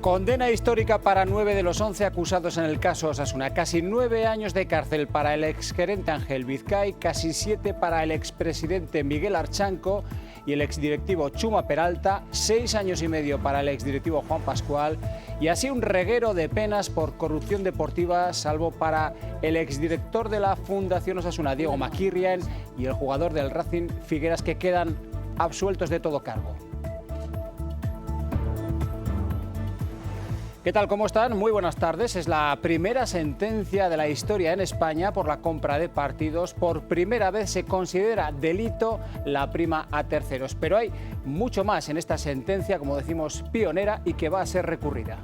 Condena histórica para 9 de los 11 acusados en el caso Osasuna. Casi 9 años de cárcel para el exgerente Ángel Vizcay, casi 7 para el expresidente Miguel Archanco y el exdirectivo Chuma Peralta, 6 años y medio para el exdirectivo Juan Pascual, y así un reguero de penas por corrupción deportiva, salvo para el exdirector de la Fundación Osasuna, Diego Maquirrian, y el jugador del Racing, Figueras, que quedan absueltos de todo cargo. ¿Qué tal? ¿Cómo están? Muy buenas tardes. Es la primera sentencia de la historia en España por la compra de partidos. Por primera vez se considera delito la prima a terceros. Pero hay mucho más en esta sentencia, como decimos, pionera y que va a ser recurrida.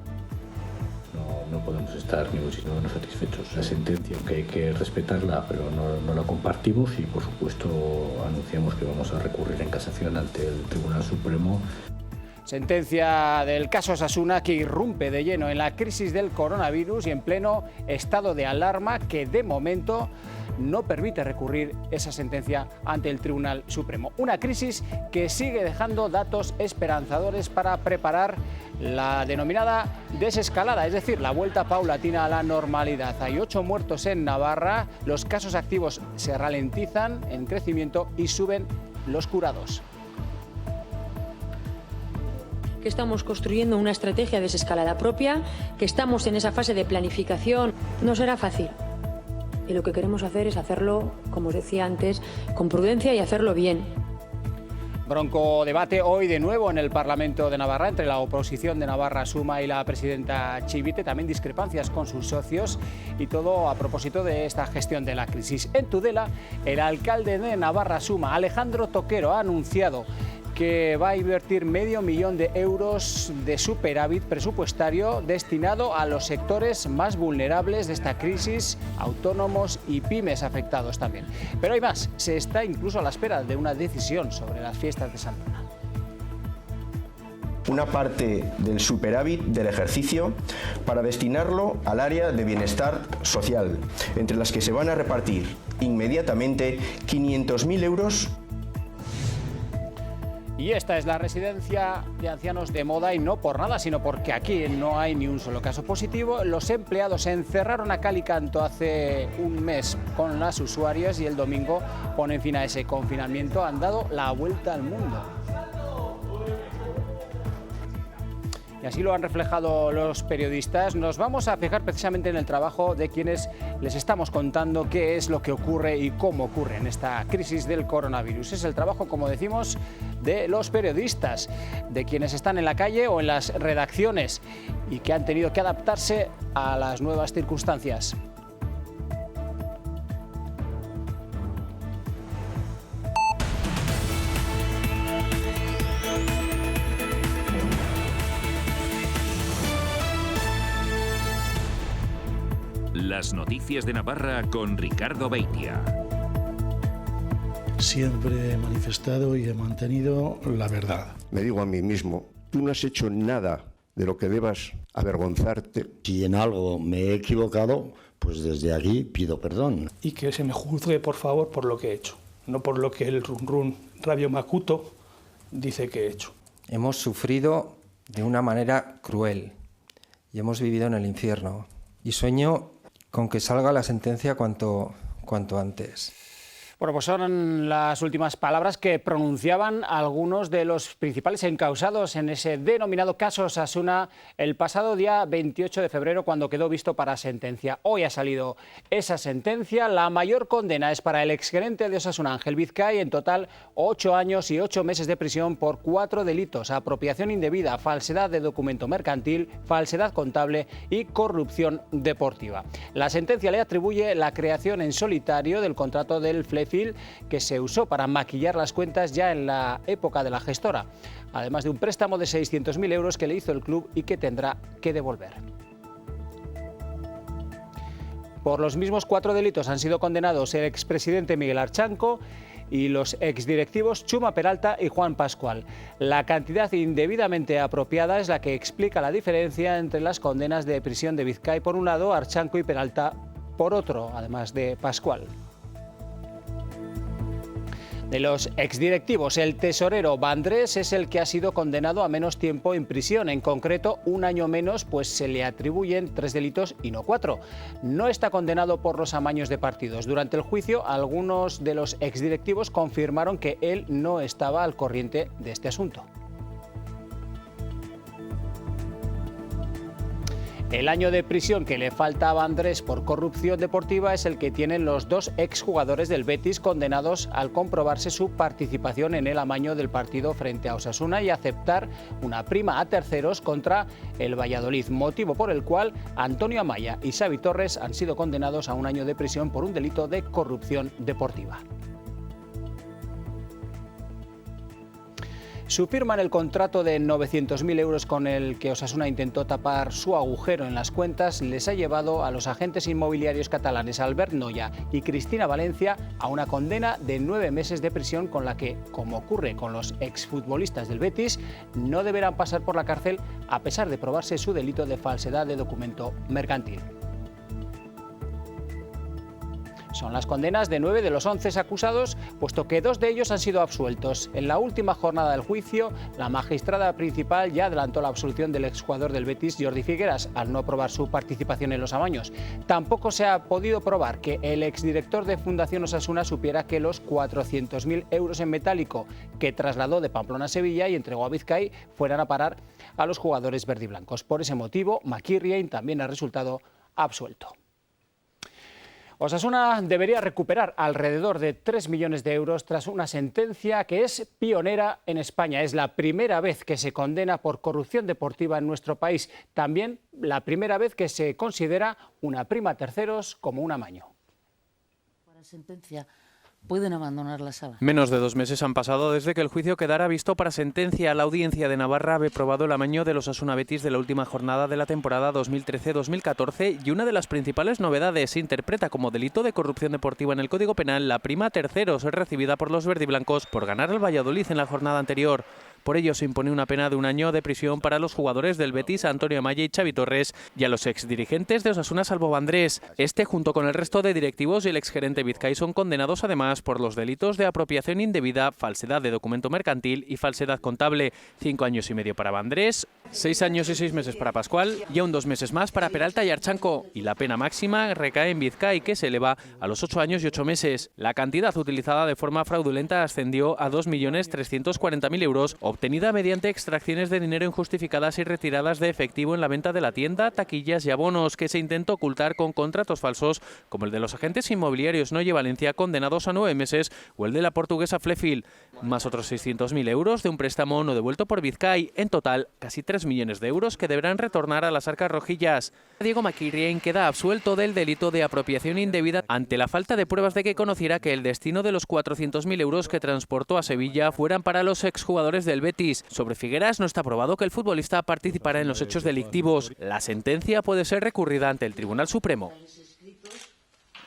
No podemos estar ni muchísimo menos satisfechos. La sentencia, aunque hay que respetarla, pero no la compartimos y, por supuesto, anunciamos que vamos a recurrir en casación ante el Tribunal Supremo. Sentencia del caso Osasuna que irrumpe de lleno en la crisis del coronavirus y en pleno estado de alarma que de momento no permite recurrir esa sentencia ante el Tribunal Supremo. Una crisis que sigue dejando datos esperanzadores para preparar la denominada desescalada, es decir, la vuelta paulatina a la normalidad. Hay 8 muertos en Navarra, los casos activos se ralentizan en crecimiento y suben los curados. Que estamos construyendo una estrategia de desescalada propia, que estamos en esa fase de planificación. No será fácil. Y lo que queremos hacer es hacerlo, como os decía antes, con prudencia y hacerlo bien. Bronco debate hoy de nuevo en el Parlamento de Navarra entre la oposición de Navarra Suma y la presidenta Chivite, también discrepancias con sus socios y todo a propósito de esta gestión de la crisis. En Tudela, el alcalde de Navarra Suma, Alejandro Toquero, ha anunciado que va a invertir $500.000 de euros de superávit presupuestario destinado a los sectores más vulnerables de esta crisis, autónomos y pymes afectados también. Pero hay más, se está incluso a la espera de una decisión sobre las fiestas de Santa Ana. Una parte del superávit del ejercicio para destinarlo al área de bienestar social, entre las que se van a repartir inmediatamente 500.000 euros. Y esta es la residencia de ancianos de Moda, y no por nada, sino porque aquí no hay ni un solo caso positivo. Los empleados se encerraron a cal y canto hace un mes con las usuarias y el domingo ponen fin a ese confinamiento. Han dado la vuelta al mundo. Y así lo han reflejado los periodistas. Nos vamos a fijar precisamente en el trabajo de quienes les estamos contando qué es lo que ocurre y cómo ocurre en esta crisis del coronavirus. Es el trabajo, como decimos, de los periodistas, de quienes están en la calle o en las redacciones y que han tenido que adaptarse a las nuevas circunstancias. Las noticias de Navarra con Ricardo Beitia. Siempre he manifestado y he mantenido la verdad. Me digo a mí mismo, tú no has hecho nada de lo que debas avergonzarte. Si en algo me he equivocado, pues desde aquí pido perdón. Y que se me juzgue, por favor, por lo que he hecho, no por lo que el run Rabio Makuto dice que he hecho. Hemos sufrido de una manera cruel y hemos vivido en el infierno. Y sueño con que salga la sentencia cuanto antes. Bueno, pues son las últimas palabras que pronunciaban algunos de los principales encausados en ese denominado caso Osasuna el pasado día 28 de febrero, cuando quedó visto para sentencia. Hoy ha salido esa sentencia. La mayor condena es para el exgerente de Osasuna, Ángel Vizcay, en total 8 años y 8 meses de prisión por 4 delitos: apropiación indebida, falsedad de documento mercantil, falsedad contable y corrupción deportiva. La sentencia le atribuye la creación en solitario del contrato del Flefil, que se usó para maquillar las cuentas ya en la época de la gestora, además de un préstamo de 600.000 euros que le hizo el club y que tendrá que devolver. Por los mismos 4 delitos han sido condenados el expresidente Miguel Archanco y los exdirectivos Chuma Peralta y Juan Pascual. La cantidad indebidamente apropiada es la que explica la diferencia entre las condenas de prisión de Vizcay por un lado, Archanco y Peralta por otro, además de Pascual. De los exdirectivos, el tesorero Vandrés es el que ha sido condenado a menos tiempo en prisión, en concreto 1 año menos, pues se le atribuyen 3 delitos y no 4. No está condenado por los amaños de partidos. Durante el juicio, algunos de los exdirectivos confirmaron que él no estaba al corriente de este asunto. El año de prisión que le falta a Vandrés por corrupción deportiva es el que tienen los 2 exjugadores del Betis condenados al comprobarse su participación en el amaño del partido frente a Osasuna y aceptar una prima a terceros contra el Valladolid, motivo por el cual Antonio Amaya y Xavi Torres han sido condenados a 1 año de prisión por un delito de corrupción deportiva. Su firma en el contrato de 900.000 euros con el que Osasuna intentó tapar su agujero en las cuentas les ha llevado a los agentes inmobiliarios catalanes Albert Noya y Cristina Valencia a una condena de 9 meses de prisión con la que, como ocurre con los exfutbolistas del Betis, no deberán pasar por la cárcel a pesar de probarse su delito de falsedad de documento mercantil. Son las condenas de 9 de los 11 acusados, puesto que 2 de ellos han sido absueltos. En la última jornada del juicio, la magistrada principal ya adelantó la absolución del exjugador del Betis, Jordi Figueras, al no probar su participación en los amaños. Tampoco se ha podido probar que el exdirector de Fundación Osasuna supiera que los 400.000 euros en metálico que trasladó de Pamplona a Sevilla y entregó a Vizcay fueran a parar a los jugadores verdiblancos. Por ese motivo, Makirrien también ha resultado absuelto. Osasuna debería recuperar alrededor de 3 millones de euros tras una sentencia que es pionera en España. Es la primera vez que se condena por corrupción deportiva en nuestro país. También la primera vez que se considera una prima a terceros como un amaño. Para sentencia pueden abandonar la sala. Menos de 2 meses han pasado desde que el juicio quedara visto para sentencia. La Audiencia de Navarra ha probado el amaño de los Osasuna Betis de la última jornada de la temporada 2013-2014 y una de las principales novedades se interpreta como delito de corrupción deportiva en el Código Penal la prima a terceros recibida por los verdiblancos por ganar al Valladolid en la jornada anterior. Por ello se impone una pena de 1 año de prisión para los jugadores del Betis, Antonio Amaya y Xavi Torres, y a los exdirigentes de Osasuna salvo Vandrés. Este, junto con el resto de directivos y el exgerente Vizcay, son condenados además por los delitos de apropiación indebida, falsedad de documento mercantil y falsedad contable. 5 años y medio para Vandrés, 6 años y 6 meses para Pascual y aún 2 meses más para Peralta y Archanco. Y la pena máxima recae en Vizcay, que se eleva a los 8 años y 8 meses. La cantidad utilizada de forma fraudulenta ascendió a 2.340.000 euros, obtenida mediante extracciones de dinero injustificadas y retiradas de efectivo en la venta de la tienda, taquillas y abonos, que se intentó ocultar con contratos falsos, como el de los agentes inmobiliarios Noya y Valencia, condenados a 9 meses, o el de la portuguesa Flefil, más otros 600.000 euros de un préstamo no devuelto por Vizcay. En total, casi 3 millones de euros que deberán retornar a las arcas rojillas. Diego Makirrien queda absuelto del delito de apropiación indebida ante la falta de pruebas de que conociera que el destino de los 400.000 euros que transportó a Sevilla fueran para los exjugadores del Betis. Sobre Figueras no está probado que el futbolista participara en los hechos delictivos. La sentencia puede ser recurrida ante el Tribunal Supremo.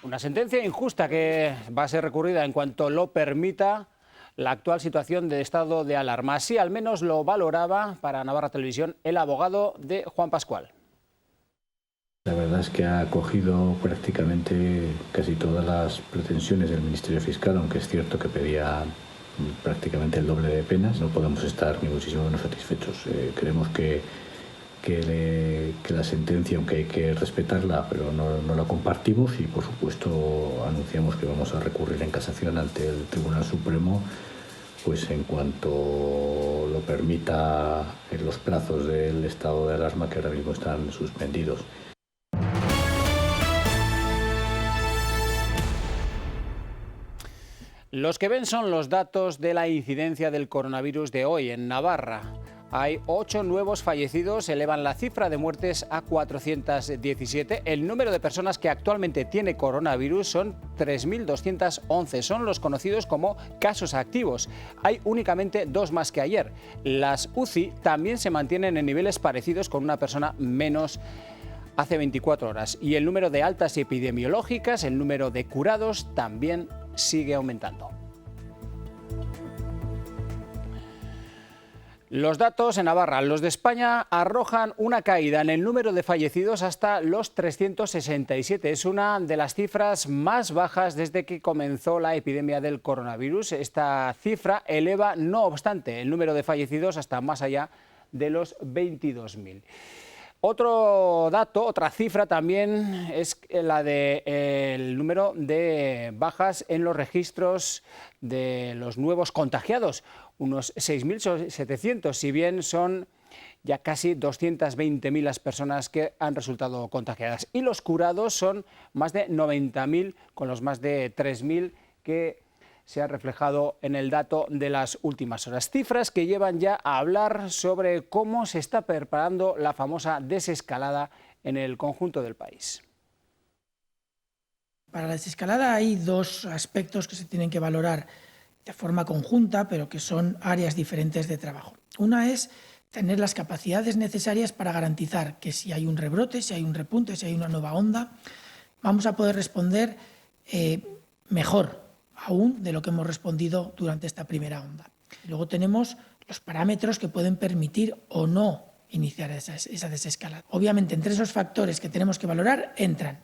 Una sentencia injusta que va a ser recurrida en cuanto lo permita la actual situación de estado de alarma. Así al menos lo valoraba para Navarra Televisión el abogado de Juan Pascual. La verdad es que ha acogido prácticamente casi todas las pretensiones del Ministerio Fiscal, aunque es cierto que pedía prácticamente el doble de penas. No podemos estar ni muchísimo menos satisfechos. Creemos que la sentencia, aunque hay que respetarla, pero no la compartimos, y por supuesto anunciamos que vamos a recurrir en casación ante el Tribunal Supremo, pues en cuanto lo permita en los plazos del estado de alarma que ahora mismo están suspendidos. Los que ven son los datos de la incidencia del coronavirus de hoy en Navarra. Hay 8 nuevos fallecidos, elevan la cifra de muertes a 417. El número de personas que actualmente tiene coronavirus son 3.211. Son los conocidos como casos activos. Hay únicamente 2 más que ayer. Las UCI también se mantienen en niveles parecidos, con una persona menos hace 24 horas. Y el número de altas epidemiológicas, el número de curados, también sigue aumentando. Los datos en Navarra, los de España, arrojan una caída en el número de fallecidos hasta los 367. Es una de las cifras más bajas desde que comenzó la epidemia del coronavirus. Esta cifra eleva, no obstante, el número de fallecidos hasta más allá de los 22.000. Otro dato, otra cifra también es la del número de bajas en los registros de los nuevos contagiados, unos 6.700, si bien son ya casi 220.000 las personas que han resultado contagiadas. Y los curados son más de 90.000, con los más de 3.000 que se ha reflejado en el dato de las últimas horas. Cifras que llevan ya a hablar sobre cómo se está preparando la famosa desescalada en el conjunto del país. Para la desescalada hay dos aspectos que se tienen que valorar de forma conjunta, pero que son áreas diferentes de trabajo. Una es tener las capacidades necesarias para garantizar que si hay un rebrote, si hay un repunte, si hay una nueva onda, vamos a poder responder mejor aún de lo que hemos respondido durante esta primera onda. Luego tenemos los parámetros que pueden permitir o no iniciar esa desescalada. Obviamente, entre esos factores que tenemos que valorar entran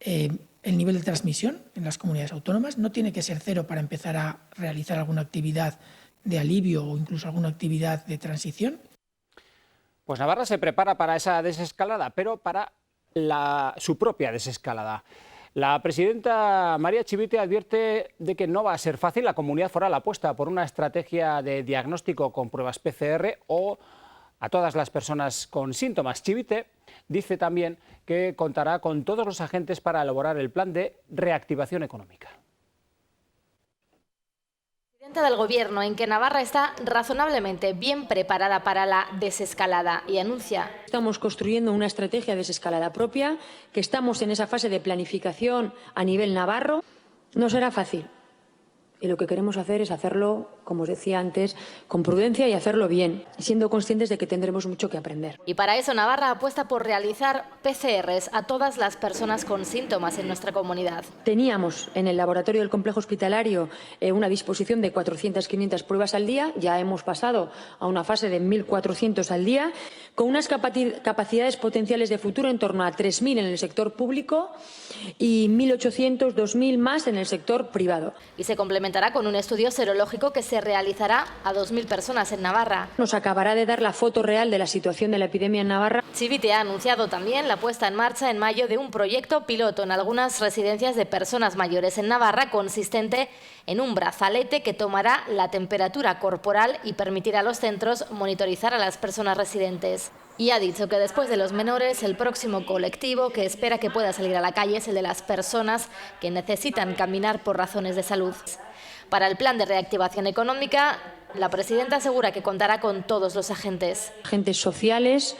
el nivel de transmisión en las comunidades autónomas. No tiene que ser cero para empezar a realizar alguna actividad de alivio o incluso alguna actividad de transición. Pues Navarra se prepara para esa desescalada, pero para su propia desescalada. La presidenta María Chivite advierte de que no va a ser fácil. La comunidad foral apuesta por una estrategia de diagnóstico con pruebas PCR o a todas las personas con síntomas. Chivite dice también que contará con todos los agentes para elaborar el plan de reactivación económica. Presidenta del Gobierno en que Navarra está razonablemente bien preparada para la desescalada y anuncia: estamos construyendo una estrategia de desescalada propia, que estamos en esa fase de planificación a nivel navarro. No será fácil. Y lo que queremos hacer es hacerlo, como os decía antes, con prudencia y hacerlo bien, siendo conscientes de que tendremos mucho que aprender. Y para eso Navarra apuesta por realizar PCRs a todas las personas con síntomas en nuestra comunidad. Teníamos en el laboratorio del complejo hospitalario una disposición de 400-500 pruebas al día. Ya hemos pasado a una fase de 1.400 al día, con unas capacidades potenciales de futuro en torno a 3.000 en el sector público y 1.800, 2.000 más en el sector privado. Y se complementará con un estudio serológico que se realizará a 2.000 personas en Navarra. Nos acabará de dar la foto real de la situación de la epidemia en Navarra. Chivite ha anunciado también la puesta en marcha en mayo de un proyecto piloto en algunas residencias de personas mayores en Navarra, consistente en un brazalete que tomará la temperatura corporal y permitirá a los centros monitorizar a las personas residentes. Y ha dicho que después de los menores, el próximo colectivo que espera que pueda salir a la calle es el de las personas que necesitan caminar por razones de salud. Para el plan de reactivación económica, la presidenta asegura que contará con todos los agentes. Agentes sociales,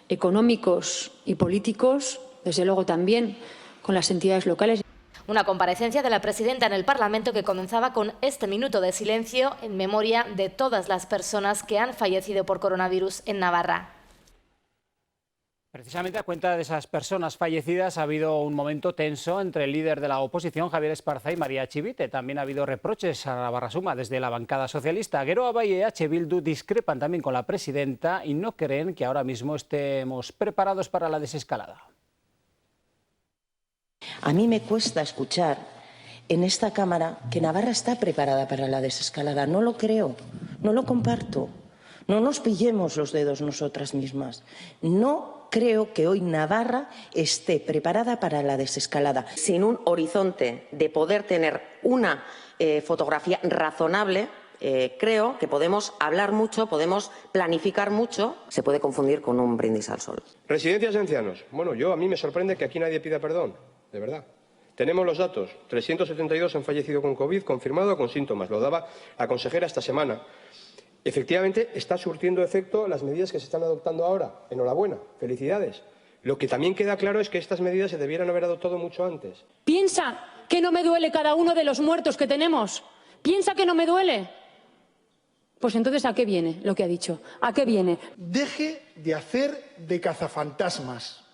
económicos y políticos, desde luego también con las entidades locales. Una comparecencia de la presidenta en el Parlamento que comenzaba con este minuto de silencio en memoria de todas las personas que han fallecido por coronavirus en Navarra. Precisamente a cuenta de esas personas fallecidas ha habido un momento tenso entre el líder de la oposición, Javier Esparza, y María Chivite. También ha habido reproches a Navarra Suma desde la bancada socialista. Geroa y EH Bildu discrepan también con la presidenta y no creen que ahora mismo estemos preparados para la desescalada. A mí me cuesta escuchar en esta Cámara que Navarra está preparada para la desescalada. No lo creo, no lo comparto. No nos pillemos los dedos nosotras mismas. No creo que hoy Navarra esté preparada para la desescalada. Sin un horizonte de poder tener una fotografía razonable, creo que podemos hablar mucho, podemos planificar mucho. Se puede confundir con un brindis al sol. Residencias de ancianos. Bueno, a mí me sorprende que aquí nadie pida perdón, de verdad. Tenemos los datos. 372 han fallecido con COVID, confirmado con síntomas. Lo daba la consejera esta semana. Efectivamente, está surtiendo efecto las medidas que se están adoptando ahora. Enhorabuena, felicidades. Lo que también queda claro es que estas medidas se debieran haber adoptado mucho antes. ¿Piensa que no me duele cada uno de los muertos que tenemos? ¿Piensa que no me duele? Pues entonces, ¿a qué viene lo que ha dicho? ¿A qué viene? Deje de hacer de cazafantasmas.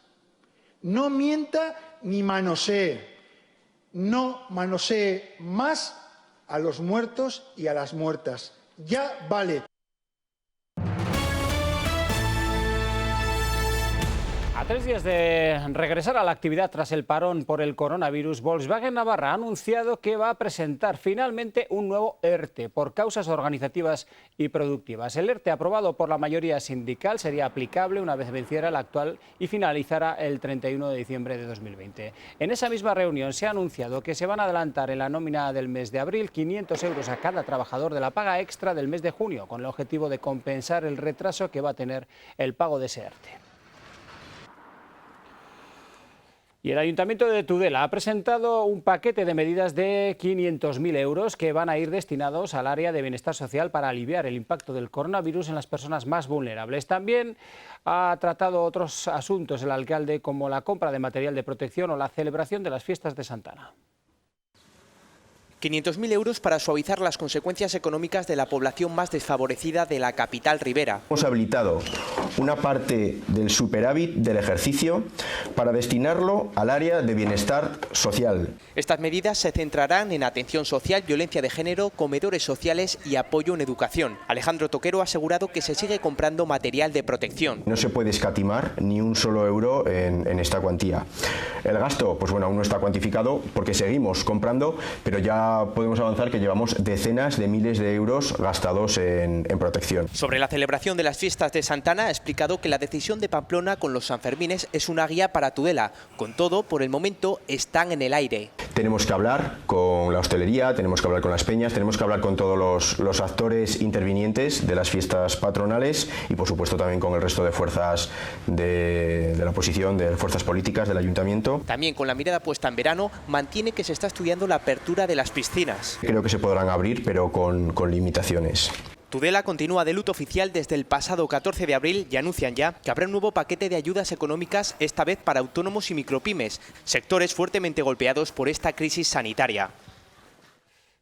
No mienta ni manosee. No manosee más a los muertos y a las muertas. Ya vale. A 3 días de regresar a la actividad tras el parón por el coronavirus, Volkswagen Navarra ha anunciado que va a presentar finalmente un nuevo ERTE por causas organizativas y productivas. El ERTE, aprobado por la mayoría sindical, sería aplicable una vez venciera el actual y finalizara el 31 de diciembre de 2020. En esa misma reunión se ha anunciado que se van a adelantar en la nómina del mes de abril 500 euros a cada trabajador de la paga extra del mes de junio, con el objetivo de compensar el retraso que va a tener el pago de ese ERTE. Y el Ayuntamiento de Tudela ha presentado un paquete de medidas de 500.000 euros que van a ir destinados al área de bienestar social para aliviar el impacto del coronavirus en las personas más vulnerables. También ha tratado otros asuntos el alcalde, como la compra de material de protección o la celebración de las fiestas de Santa Ana. 500.000 euros para suavizar las consecuencias económicas de la población más desfavorecida de la capital ribera. Hemos habilitado una parte del superávit del ejercicio para destinarlo al área de bienestar social. Estas medidas se centrarán en atención social, violencia de género, comedores sociales y apoyo en educación. Alejandro Toquero ha asegurado que se sigue comprando material de protección. No se puede escatimar ni un solo euro en esta cuantía. El gasto, pues bueno, aún no está cuantificado porque seguimos comprando, pero ya podemos avanzar que llevamos decenas de miles de euros gastados en protección. Sobre la celebración de las fiestas de Santa Ana, ha explicado que la decisión de Pamplona con los Sanfermines es una guía para Tudela. Con todo, por el momento están en el aire. Tenemos que hablar con la hostelería, tenemos que hablar con las peñas, tenemos que hablar con todos los actores intervinientes de las fiestas patronales y por supuesto también con el resto de fuerzas de la oposición, de fuerzas políticas del ayuntamiento. También con la mirada puesta en verano, mantiene que se está estudiando la apertura de las piscinas. Creo que se podrán abrir, pero con limitaciones. Tudela continúa de luto oficial desde el pasado 14 de abril y anuncian ya que habrá un nuevo paquete de ayudas económicas, esta vez para autónomos y micropymes, sectores fuertemente golpeados por esta crisis sanitaria.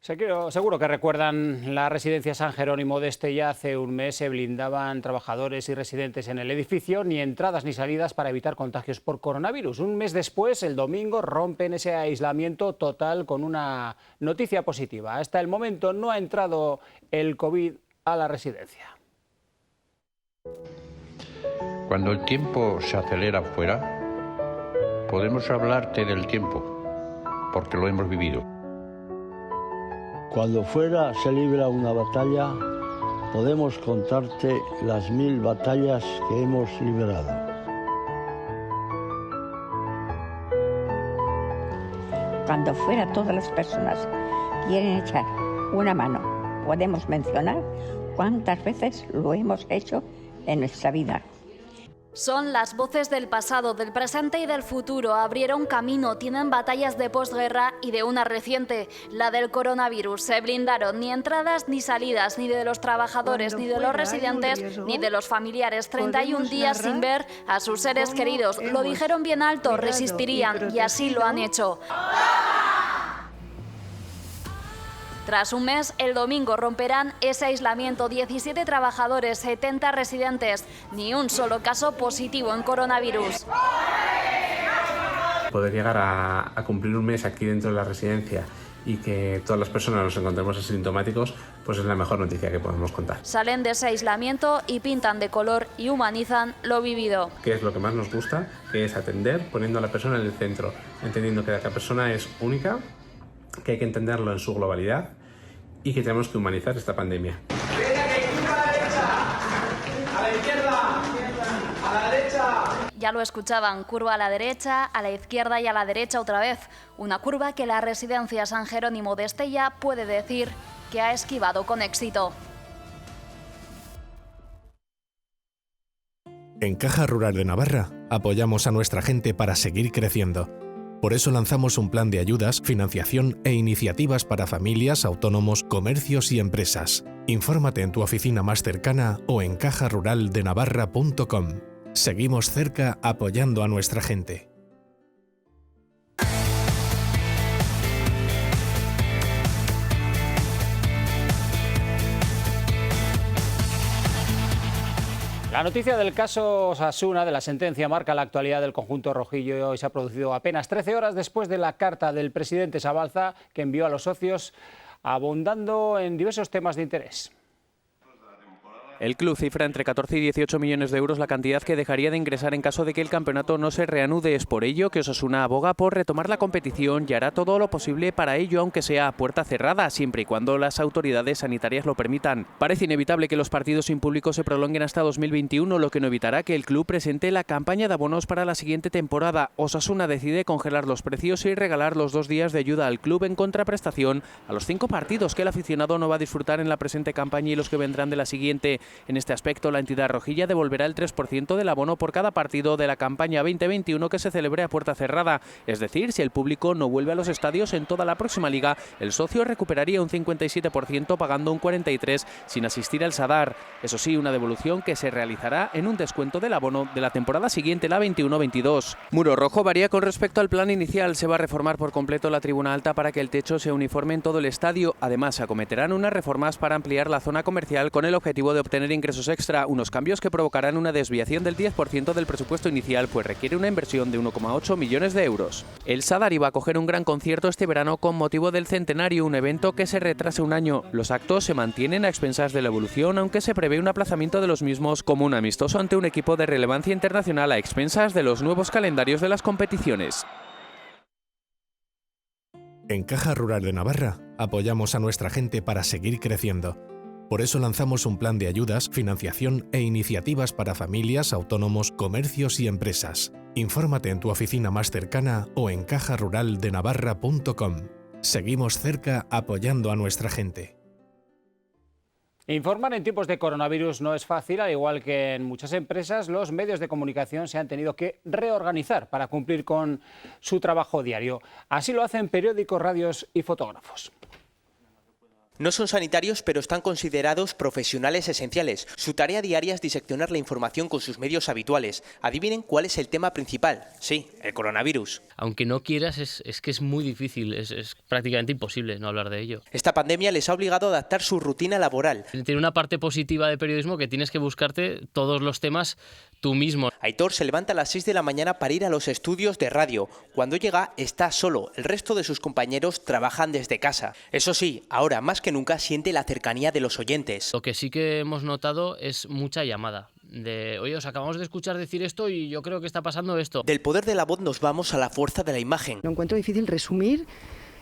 Seguro que recuerdan la residencia San Jerónimo de Estella. Hace un mes se blindaban trabajadores y residentes en el edificio, ni entradas ni salidas para evitar contagios por coronavirus. Un mes después, el domingo, rompen ese aislamiento total con una noticia positiva. Hasta el momento no ha entrado el COVID a la residencia. Cuando el tiempo se acelera fuera, podemos hablarte del tiempo, porque lo hemos vivido. Cuando fuera se libra una batalla, podemos contarte las 1000 batallas que hemos librado. Cuando fuera todas las personas quieren echar una mano, podemos mencionar cuántas veces lo hemos hecho en nuestra vida. Son las voces del pasado, del presente y del futuro. Abrieron camino, tienen batallas de posguerra y de una reciente, la del coronavirus. Se blindaron ni entradas ni salidas, ni de los trabajadores, ni de los residentes, ni de los familiares. 31 días sin ver a sus seres queridos. Lo dijeron bien alto, resistirían y así lo han hecho. Tras un mes, el domingo romperán ese aislamiento. 17 trabajadores, 70 residentes, ni un solo caso positivo en coronavirus. Poder llegar a cumplir un mes aquí dentro de la residencia y que todas las personas nos encontremos asintomáticos, pues es la mejor noticia que podemos contar. Salen de ese aislamiento y pintan de color y humanizan lo vivido. ¿Qué es lo que más nos gusta? Que es atender poniendo a la persona en el centro, entendiendo que cada persona es única, que hay que entenderlo en su globalidad y que tenemos que humanizar esta pandemia. Ya lo escuchaban, curva a la derecha, a la izquierda y a la derecha otra vez. Una curva que la residencia San Jerónimo de Estella puede decir que ha esquivado con éxito. En Caja Rural de Navarra apoyamos a nuestra gente para seguir creciendo. Por eso lanzamos un plan de ayudas, financiación e iniciativas para familias, autónomos, comercios y empresas. Infórmate en tu oficina más cercana o en cajaruraldenavarra.com. Seguimos cerca apoyando a nuestra gente. La noticia del caso Osasuna, de la sentencia, marca la actualidad del conjunto rojillo y se ha producido apenas 13 horas después de la carta del presidente Sabalza que envió a los socios abundando en diversos temas de interés. El club cifra entre 14 y 18 millones de euros la cantidad que dejaría de ingresar en caso de que el campeonato no se reanude. Es por ello que Osasuna aboga por retomar la competición y hará todo lo posible para ello, aunque sea a puerta cerrada, siempre y cuando las autoridades sanitarias lo permitan. Parece inevitable que los partidos sin público se prolonguen hasta 2021, lo que no evitará que el club presente la campaña de abonos para la siguiente temporada. Osasuna decide congelar los precios y regalar los 2 días de ayuda al club en contraprestación a los 5 partidos que el aficionado no va a disfrutar en la presente campaña y los que vendrán de la siguiente. En este aspecto, la entidad rojilla devolverá el 3% del abono por cada partido de la campaña 2021 que se celebre a puerta cerrada. Es decir, si el público no vuelve a los estadios en toda la próxima liga, el socio recuperaría un 57% pagando un 43% sin asistir al Sadar. Eso sí, una devolución que se realizará en un descuento del abono de la temporada siguiente, la 21-22. Muro Rojo varía con respecto al plan inicial. Se va a reformar por completo la tribuna alta para que el techo sea uniforme en todo el estadio. Además, se acometerán unas reformas para ampliar la zona comercial con el objetivo de obtener ingresos extra, unos cambios que provocarán una desviación del 10% del presupuesto inicial, pues requiere una inversión de 1,8 millones de euros. El Sadar iba a acoger un gran concierto este verano con motivo del centenario, un evento que se retrasa un año. Los actos se mantienen a expensas de la evolución, aunque se prevé un aplazamiento de los mismos como un amistoso ante un equipo de relevancia internacional a expensas de los nuevos calendarios de las competiciones. En Caja Rural de Navarra apoyamos a nuestra gente para seguir creciendo. Por eso lanzamos un plan de ayudas, financiación e iniciativas para familias, autónomos, comercios y empresas. Infórmate en tu oficina más cercana o en cajaruraldenavarra.com. Seguimos cerca apoyando a nuestra gente. Informar en tiempos de coronavirus no es fácil, al igual que en muchas empresas, los medios de comunicación se han tenido que reorganizar para cumplir con su trabajo diario. Así lo hacen periódicos, radios y fotógrafos. No son sanitarios, pero están considerados profesionales esenciales. Su tarea diaria es diseccionar la información con sus medios habituales. Adivinen cuál es el tema principal. Sí, el coronavirus. Aunque no quieras, es que es muy difícil, es prácticamente imposible no hablar de ello. Esta pandemia les ha obligado a adaptar su rutina laboral. Tiene una parte positiva de periodismo que tienes que buscarte todos los temas tú mismo. Aitor se levanta a las 6 de la mañana para ir a los estudios de radio. Cuando llega, está solo. El resto de sus compañeros trabajan desde casa. Eso sí, ahora más que nunca siente la cercanía de los oyentes. Lo que sí que hemos notado es mucha llamada. De, oye, os acabamos de escuchar decir esto y yo creo que está pasando esto. Del poder de la voz nos vamos a la fuerza de la imagen. Lo encuentro difícil resumir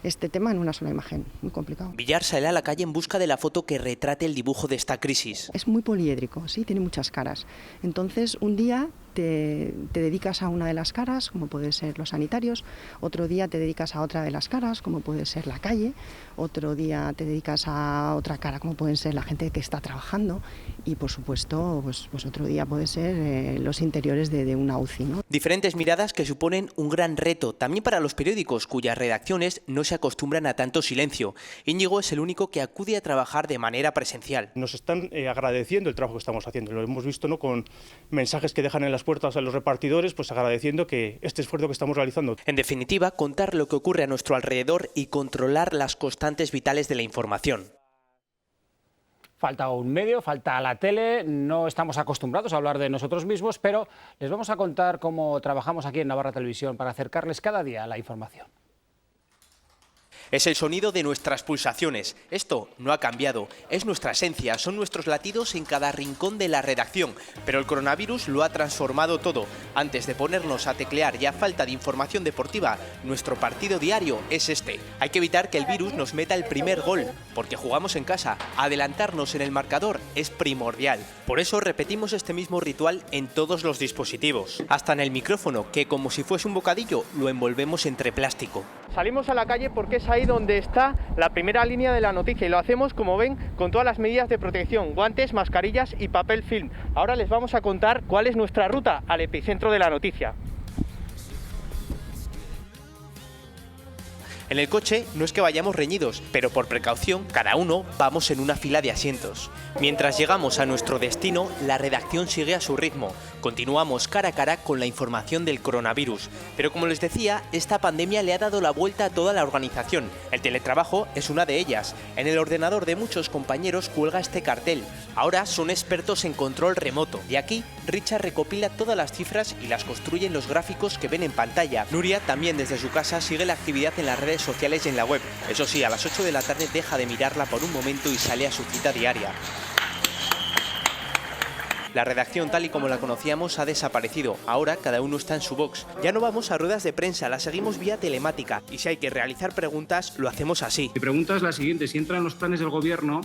este tema en una sola imagen, muy complicado. Villar sale a la calle en busca de la foto que retrate el dibujo de esta crisis. Es muy poliédrico, sí, tiene muchas caras. Entonces, un día te dedicas a una de las caras, como pueden ser los sanitarios, otro día te dedicas a otra de las caras, como puede ser la calle, otro día te dedicas a otra cara, como pueden ser la gente que está trabajando, y por supuesto, pues otro día puede ser los interiores de una UCI, ¿no? Diferentes miradas que suponen un gran reto, también para los periódicos cuyas redacciones no se acostumbran a tanto silencio. Íñigo es el único que acude a trabajar de manera presencial. Nos están agradeciendo el trabajo que estamos haciendo, lo hemos visto, ¿no?, con mensajes que dejan en las puertas a los repartidores, pues agradeciendo que este esfuerzo que estamos realizando. En definitiva, contar lo que ocurre a nuestro alrededor y controlar las constantes vitales de la información. Falta un medio, falta la tele, no estamos acostumbrados a hablar de nosotros mismos, pero les vamos a contar cómo trabajamos aquí en Navarra Televisión para acercarles cada día la información. Es el sonido de nuestras pulsaciones. Esto no ha cambiado. Es nuestra esencia, son nuestros latidos en cada rincón de la redacción. Pero el coronavirus lo ha transformado todo. Antes de ponernos a teclear y a falta de información deportiva, nuestro partido diario es este. Hay que evitar que el virus nos meta el primer gol, porque jugamos en casa. Adelantarnos en el marcador es primordial. Por eso repetimos este mismo ritual en todos los dispositivos. Hasta en el micrófono, que como si fuese un bocadillo, lo envolvemos entre plástico. Salimos a la calle porque es ahí donde está la primera línea de la noticia y lo hacemos, como ven, con todas las medidas de protección, guantes, mascarillas y papel film. Ahora les vamos a contar cuál es nuestra ruta al epicentro de la noticia. En el coche no es que vayamos reñidos, pero por precaución cada uno vamos en una fila de asientos. Mientras llegamos a nuestro destino, la redacción sigue a su ritmo. Continuamos cara a cara con la información del coronavirus. Pero como les decía, esta pandemia le ha dado la vuelta a toda la organización. El teletrabajo es una de ellas. En el ordenador de muchos compañeros cuelga este cartel. Ahora son expertos en control remoto. De aquí, Richard recopila todas las cifras y las construye en los gráficos que ven en pantalla. Nuria también desde su casa sigue la actividad en las redes sociales y en la web. Eso sí, a las 8 de la tarde deja de mirarla por un momento y sale a su cita diaria. La redacción tal y como la conocíamos ha desaparecido. Ahora cada uno está en su box. Ya no vamos a ruedas de prensa, las seguimos vía telemática. Y si hay que realizar preguntas, lo hacemos así. Mi pregunta es la siguiente: si entra en los planes del Gobierno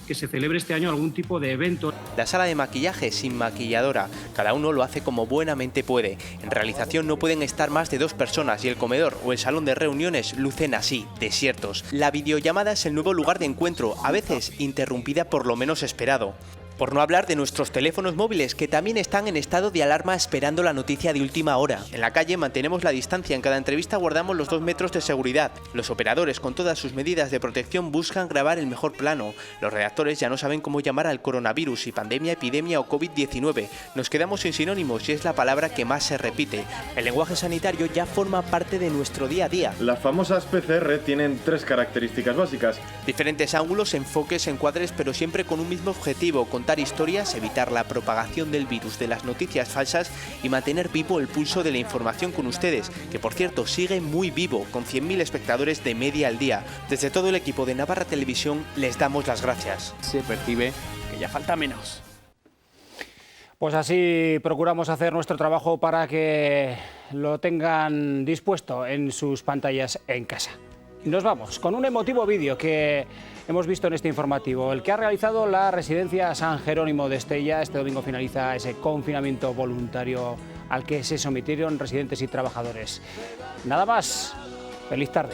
que se celebre este año algún tipo de evento. La sala de maquillaje sin maquilladora. Cada uno lo hace como buenamente puede. En realización no pueden estar más de 2 personas y el comedor o el salón de reuniones lucen así, desiertos. La videollamada es el nuevo lugar de encuentro, a veces interrumpida por lo menos esperado. Por no hablar de nuestros teléfonos móviles, que también están en estado de alarma esperando la noticia de última hora. En la calle mantenemos la distancia, en cada entrevista guardamos los 2 metros de seguridad. Los operadores, con todas sus medidas de protección, buscan grabar el mejor plano. Los redactores ya no saben cómo llamar al coronavirus, si pandemia, epidemia o COVID-19. Nos quedamos sin sinónimos y es la palabra que más se repite. El lenguaje sanitario ya forma parte de nuestro día a día. Las famosas PCR tienen 3 características básicas. Diferentes ángulos, enfoques, encuadres, pero siempre con un mismo objetivo: contar historias, evitar la propagación del virus, de las noticias falsas y mantener vivo el pulso de la información con ustedes, que por cierto sigue muy vivo, con 100.000 espectadores de media al día. Desde todo el equipo de Navarra Televisión les damos las gracias. Se percibe que ya falta menos. Pues así procuramos hacer nuestro trabajo para que lo tengan dispuesto en sus pantallas en casa. Nos vamos con un emotivo vídeo que hemos visto en este informativo, el que ha realizado la residencia San Jerónimo de Estella. Este domingo finaliza ese confinamiento voluntario al que se sometieron residentes y trabajadores. Nada más, feliz tarde.